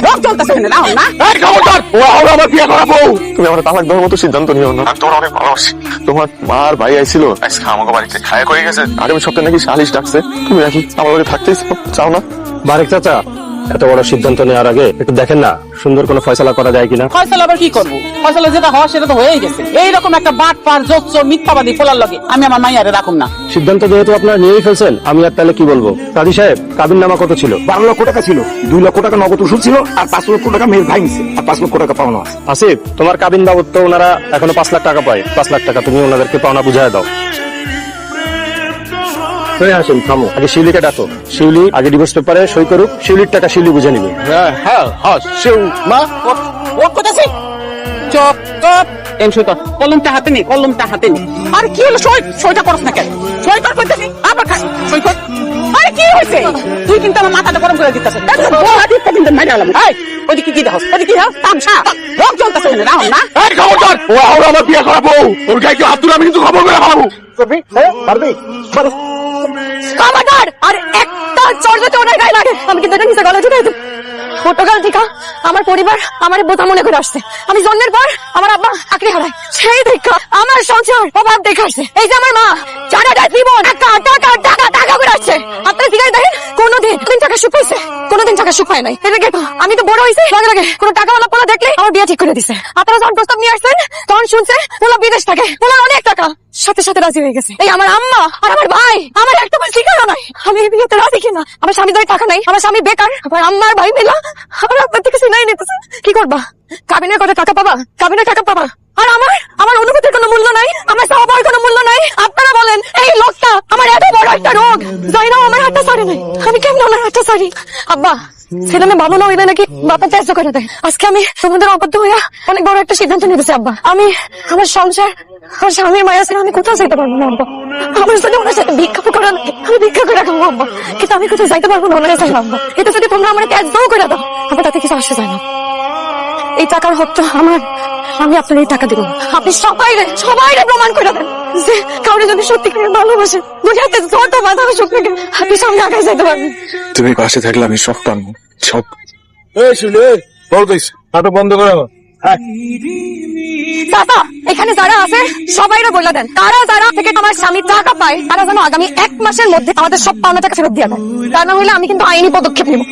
রোগ চলতেছে না না এই খবরদার, ও আমার বিয়ে করাবো। তুমি আমার তালাক দেওয়ার মতো সিদ্ধান্ত নিও না। আমি তোমার অনেক ভালোবাসি। তোমার মা আর ভাই আইছিল আজকে আমাকে বাড়িতে খায়া করে গেছে। আগামী সপ্তাহে নাকি সালিশ ডাকছে। তুমি নাকি আমার বাড়ি থাকতেই চাও না? বারেক চাচা, এত বড় সিদ্ধান্ত নেওয়ার আগে একটু দেখেন না সুন্দর কোনো ফয়সালা করা যায় কিনা। ফয়সালা আবার কি করবো? ফয়সালা যেটা হওয়া সেটা তো হয়েই গেছে। এইরকম একটা বাট পার জোচ্চোর মিথ্যাবাদী ফোলার লগে আমি আমার মাইয়ারে রাখুন না। সিদ্ধান্ত যেহেতু আপনারা নিয়েই ফেলছেন, আমি আর তাহলে কি বলবো। কাজী সাহেব, কাবিন নামা কত ছিল? 12 লক্ষ টাকা ছিল, 2 লক্ষ টাকা নগদ উসুল ছিল, আর 5 লক্ষ টাকা মেয়ের ভাই নিছে, আর 5 লক্ষ টাকা পাওনা আছে। আসিফ, তোমার কাবিন বাবদ তো ওনারা এখনো 5 লাখ টাকা পায়। 5 লাখ টাকা তুমি ওনাদেরকে পাওনা বুঝায় দাও। আসেন, থামো, আগে শিউলিকে ডাকো। শিউলি আগে ডিভোর্স পেপারে সই করুক, শিউলির টাকা শিউলি বুঝে নিবে। হ্যাঁ হ্যাঁ হ্যাঁ, সেও মা ও কোথাছে? চপ চপ এম সই কর। কলমটা হাতে নে, কলমটা হাতে নে। আর কি হলো? সইটা করছ না কেন? সই কর কইতাছি, আবার খা সই কর। আরে কি হইছে? তুই কিন্তু আমার মাথাটা গরম করে দিতেছিস। বলা দিতে কিন্তু মাইরা আলাম। এই ওদিকে কি দেখছ? ওদিকে কি তামসা? রোগ চলতেছে না না। এই খবরদার, ও আমার বিয়ে করাবো। ওর গায়ে কেউ হাত তুলে আমি কিন্তু খবর করে ফেলাবো। করবি? পারবি? কামাদার আর একটা চড় যদি ওনার গায়ে লাগে আমি কিন্তু এটা নিচে গলা ঢুকাই দেব। ছোটকাল থেকে আমার পরিবার আমার বোঝা মনে করে আসছে। আমি জন্মের পর আমার আব্বা চাকরি হারায়, সেই দেখা আমার সংসার অভাব দেখে আসছে। এই যে আমার মা সারাটা জীবন টাকা টাকা টাকা টাকা করে আসছে। আপনার দিকে দেখেন কোনোদিন টাকা সুখ পাইছে? কোনোদিন টাকা সুখ পায় নাই। এটা দেখো আমি তো বড় হয়েছি, লাগে লাগে কোনো টাকাওয়ালা পোলা দেখলে আমার বিয়ে ঠিক করে দিছে। আপনারা যখন প্রস্তাব নিয়ে আসছেন তখন শুনছে পোলা বিদেশ থাকে, পোলার অনেক টাকা, সাথে সাথে রাজি হয়ে গেছে। এই আমার আম্মা আর আমার ভাই আমার একটা ঠিকানা নাই। আমি এই বিয়েতে রাজি কিনা? আমার স্বামী ধরে টাকা নাই, আমার স্বামী বেকার, আমার আম্মা আর ভাই মিলা আমার আপনার থেকে সিনাই নিতেছে। কি করবা? কাবিনের কথা টাকা পাবা, কাবিনের টাকা পাবা। আর আমার অনুভূতির কোনো মূল্য নাই, আমার স্বভাবের কোনো মূল্য নাই। আপনারা বলেন এই লোকটা আমার এত বড় একটা রোগ, যাইরাও আমার হাতটা ছাড়ে নাই, আমি কেমন ওনার হাতটা ছাড়ি? আব্বা ছেলে মেয়ে ভালো না হইলে নাকি বাপা ত্যায্য করে দেয়। আজকে আমি তোমাদের অবাধ্য হইয়া অনেক বড় একটা সিদ্ধান্ত নিতেছি আব্বা। আমি আমার সংসার আমার স্বামীর মায়া ছেড়ে আমি কোথাও যাইতে পারবো না আব্বা। আমার সাথে ওনার সাথে ভিক্ষা করা লাগে, আমি ভিক্ষা করে খাবো আব্বা, কিন্তু আমি কোথাও যাইতে পারবো না ওনার কাছে আব্বা। এটা যদি তোমরা আমার ত্যায্যও করে দাও আবার তাতে কিছু আসে যায় না। এই টাকার হক তো আমার, আমি আপনার এই টাকা দিব। আপনি সবাই প্রমাণ করে দেন যে কাউরে যদি সত্যি করে ভালোবাসে দুনিয়াতে যত বাধা সুখ থেকে আপনি সামনে আগায় যাইতে পারবেন। তুমি পাশে থাকলে আমি সব পারবো, সব। এই শুনে বল দিস, নাটক বন্ধ করে দাও। চাচা এখানে যারা আছে সবাইরা বলে দেন, তারা যারা থেকে আমার স্বামী টাকা পায় তারা যেন আগামী 1 মাসের মধ্যে আমাদের সব পাওনা টাকা ফেরত দিয়ে দেয়। তা না হলে আমি কিন্তু আইনি পদক্ষেপ নেব।